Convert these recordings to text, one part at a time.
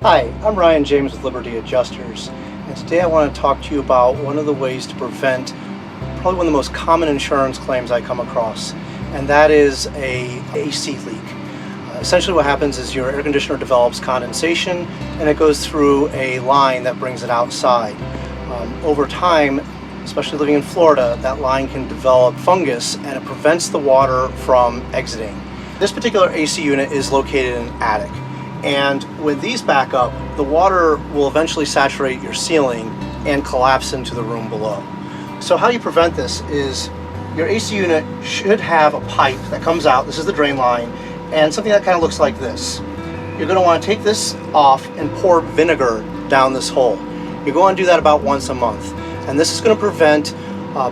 Hi, I'm Ryan James with Liberty Adjusters, and today I want to talk to you about one of the ways to prevent probably one of the most common insurance claims I come across, and that is a AC leak. Essentially what happens is your air conditioner develops condensation and it goes through a line that brings it outside. Over time, especially living in Florida, that line can develop fungus and it prevents the water from exiting. This particular AC unit is located in an attic. And when these back up, the water will eventually saturate your ceiling and collapse into the room below. So how you prevent this is your AC unit should have a pipe that comes out, this is the drain line, and something that kind of looks like this. You're going to want to take this off and pour vinegar down this hole. You're going to do that about once a month. And this is going to prevent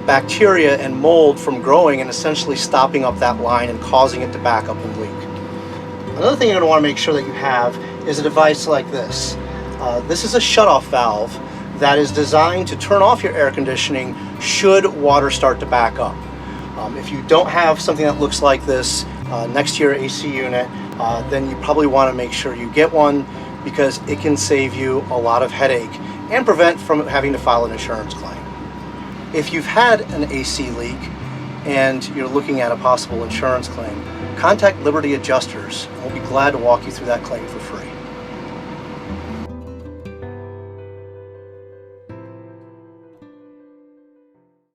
bacteria and mold from growing and essentially stopping up that line and causing it to back up and leak. Another thing you're going to want to make sure that you have is a device like this. This is a shutoff valve that is designed to turn off your air conditioning should water start to back up. If you don't have something that looks like this next to your AC unit, then you probably want to make sure you get one because it can save you a lot of headache and prevent from having to file an insurance claim. If you've had an AC leak and you're looking at a possible insurance claim, contact Liberty Adjusters and we'll be glad to walk you through that claim for free.